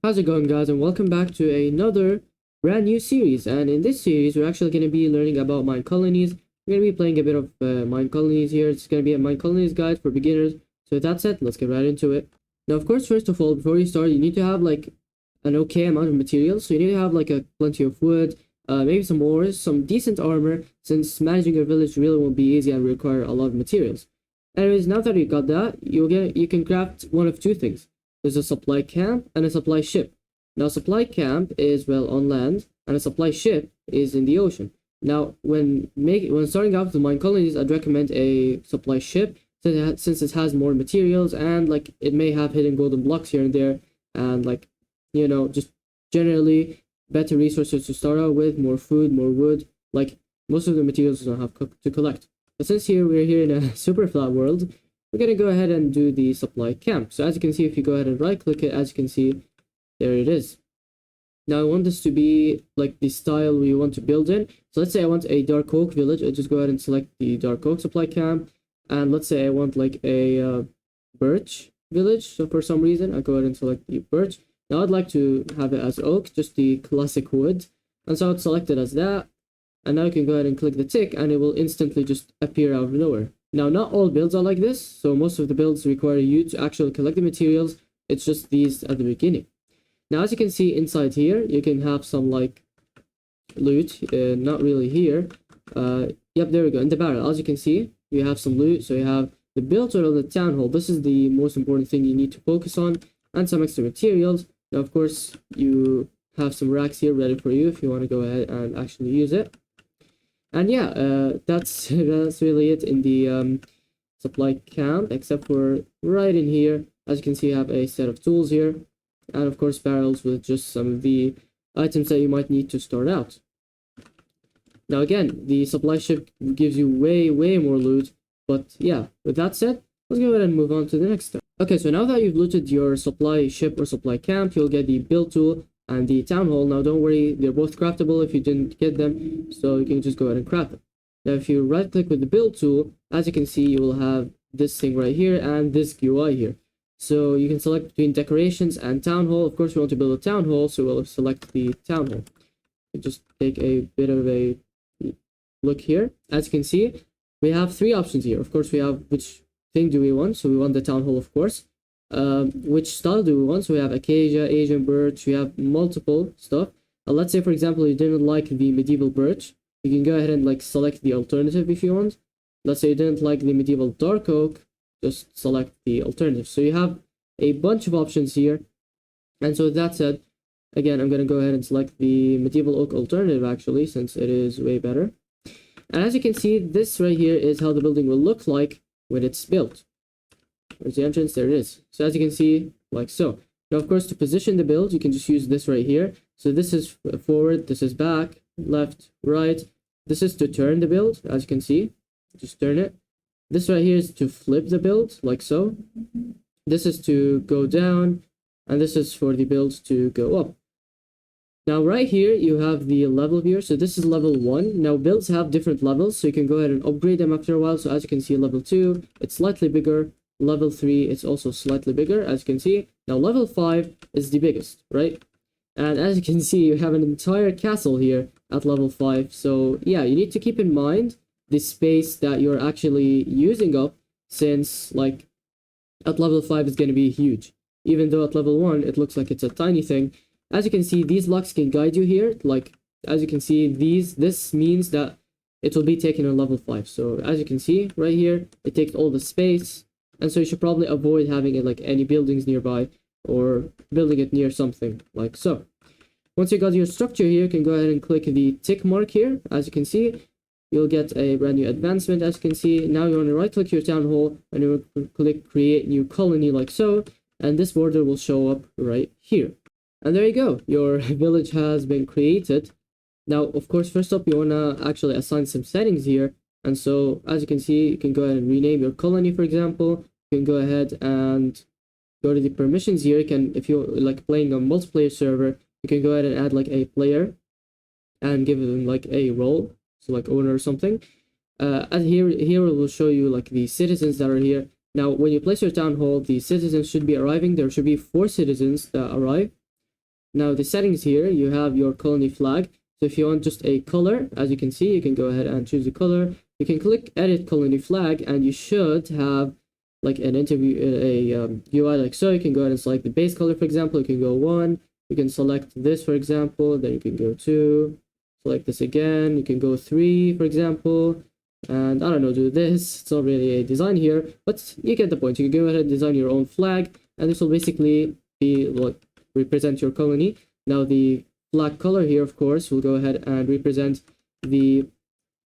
How's it going, guys, and welcome back to another brand new series. And in this series we're actually going to be learning about Minecolonies. We're going to be playing a bit of Minecolonies here. It's going to be a Minecolonies guide for beginners. So with that said, let's get right into it. Now, of course, first of all, before you start, you need to have like an okay amount of materials. So you need to have like plenty of wood, maybe some ores, some decent armor, since managing your village really won't be easy and require a lot of materials. Anyways, now that you got that, you can craft one of two things. There's a supply camp and a supply ship. Now, supply camp is, well, on land, and a supply ship is in the ocean. Now, when starting out with Minecolonies, I'd recommend a supply ship since it has more materials and like it may have hidden golden blocks here and there, and like, you know, just generally better resources to start out with, more food, more wood. Like most of the materials you don't have to collect. But since we're here in a super flat world, we're going to go ahead and do the supply camp. So as you can see, if you go ahead and right click it, as you can see, there it is. Now I want this to be like the style we want to build in. So let's say I want a dark oak village. I just go ahead and select the dark oak supply camp. And let's say I want like a birch village. So for some reason, I go ahead and select the birch. Now I'd like to have it as oak, just the classic wood. And so I'd select it as that. And now you can go ahead and click the tick and it will instantly just appear out of nowhere. Now, not all builds are like this, so most of the builds require you to actually collect the materials. It's just these at the beginning. Now, as you can see inside here, you can have some like loot, not really here. Yep, there we go, in the barrel. As you can see, you have some loot, so you have the build total and the town hall. This is the most important thing you need to focus on, and some extra materials. Now, of course, you have some racks here ready for you if you want to go ahead and actually use it. And yeah, that's really it in the supply camp, except for right in here. As you can see, you have a set of tools here, and of course barrels with just some of the items that you might need to start out. Now again, the supply ship gives you way more loot, but yeah, with that said, let's go ahead and move on to the next step. Okay, so now that you've looted your supply ship or supply camp, you'll get the build tool and the town hall. Now don't worry, they're both craftable if you didn't get them, so you can just go ahead and craft them. Now if you right click with the build tool, as you can see, you will have this thing right here and this UI here. So you can select between decorations and town hall. Of course we want to build a town hall, so we'll select the town hall. Just take a bit of a look here. As you can see, we have three options here. Of course we have which thing do we want, so we want the town hall, of course. Which style do we want? So we have acacia, Asian birch, we have multiple stuff. Let's say, for example, you didn't like the medieval birch. You can go ahead and like select the alternative if you want. Let's say you didn't like the medieval dark oak, just select the alternative. So you have a bunch of options here. And so with that said, again, I'm going to go ahead and select the medieval oak alternative actually, since it is way better. And as you can see, this right here is how the building will look like when it's built. There's the entrance, there it is. So as you can see, like so. Now, of course, to position the build, you can just use this right here. So this is forward, this is back, left, right. This is to turn the build, as you can see. Just turn it. This right here is to flip the build, like so. This is to go down, and this is for the build to go up. Now, right here, you have the level here. So this is level 1. Now, builds have different levels, so you can go ahead and upgrade them after a while. So as you can see, level 2, it's slightly bigger. Level 3, it's also slightly bigger, as you can see. Now, level 5 is the biggest, right? And as you can see, you have an entire castle here at level 5. So, yeah, you need to keep in mind the space that you're actually using up, since, like, at level 5 it's going to be huge. Even though at level 1, it looks like it's a tiny thing. As you can see, these blocks can guide you here. Like, as you can see, this means that it will be taken on level 5. So, as you can see, right here, it takes all the space. And so you should probably avoid having it like any buildings nearby or building it near something like so. Once you got your structure here, you can go ahead and click the tick mark here. As you can see, you'll get a brand new advancement. As you can see, now you want to right click your town hall and you will click create new colony like so. And this border will show up right here. And there you go. Your village has been created. Now, of course, first up, you want to actually assign some settings here. And so, as you can see, you can go ahead and rename your colony, for example. You can go ahead and go to the permissions here. You can, if you're like playing a multiplayer server, you can go ahead and add like a player and give them like a role, so like owner or something. And here it will show you like the citizens that are here. Now, when you place your town hall, the citizens should be arriving. There should be 4 citizens that arrive. Now the settings here, you have your colony flag. So if you want just a color, as you can see, you can go ahead and choose a color. You can click edit colony flag, and you should have like an UI like so. You can go ahead and select the base color, for example. You can go 1. You can select this, for example. Then you can go 2. Select this again. You can go 3, for example. And I don't know, do this. It's not really a design here, but you get the point. You can go ahead and design your own flag, and this will basically be what represent your colony. Now the flag color here, of course, will go ahead and represent the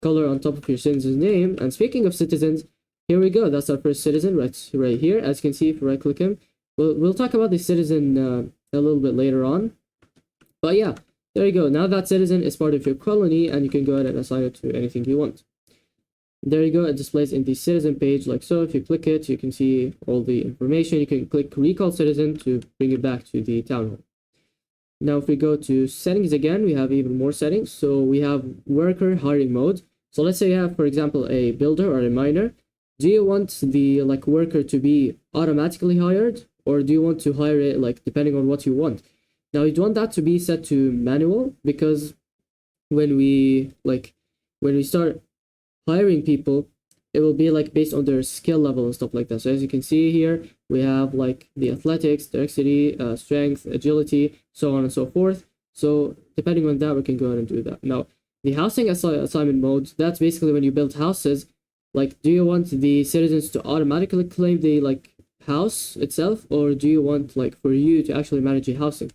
color on top of your citizen's name. And speaking of citizens, here we go. That's our first citizen right here. As you can see, if you right click him, we'll talk about the citizen a little bit later on. But yeah, there you go. Now that citizen is part of your colony, and you can go ahead and assign it to anything you want. There you go. It displays in the citizen page like so. If you click it, you can see all the information. You can click recall citizen to bring it back to the town hall. Now if we go to settings again, we have even more settings. So we have worker hiring mode. So let's say you have, for example, a builder or a miner. Do you want the worker to be automatically hired, or do you want to hire it depending on what you want? Now you'd want that to be set to manual, because when we start hiring people, it will be based on their skill level and stuff like that. So as you can see here, we have the athletics, dexterity, strength, agility, so on and so forth. So depending on that, we can go ahead and do that. Now the housing assignment mode, that's basically when you build houses. Do you want the citizens to automatically claim the house itself, or do you want for you to actually manage the housing?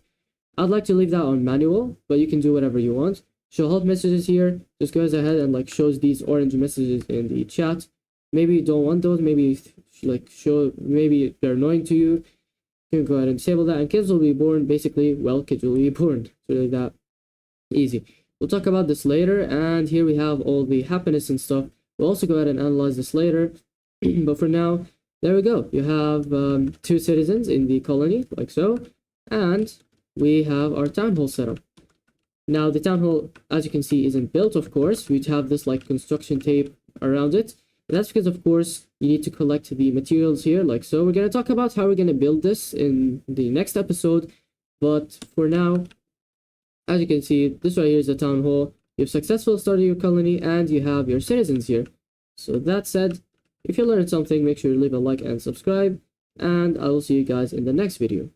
I'd like to leave that on manual, but you can do whatever you want. Show help messages here just goes ahead and shows these orange messages in the chat. Maybe you don't want those, maybe maybe they're annoying to you. You can go ahead and disable that, and kids will be born basically, well, kids will be born. It's really that easy. We'll talk about this later, and here we have all the happiness and stuff. We'll also go ahead and analyze this later. But for now, there we go. You have 2 citizens in the colony like so, and we have our town hall set up. Now the town hall, as you can see, isn't built, of course. We have this construction tape around it. And that's because, of course, you need to collect the materials here like so. We're going to talk about how we're going to build this in the next episode. But for now, as you can see, this right here is the town hall. You've successfully started your colony, and you have your citizens here. So that said, if you learned something, make sure to leave a like and subscribe. And I will see you guys in the next video.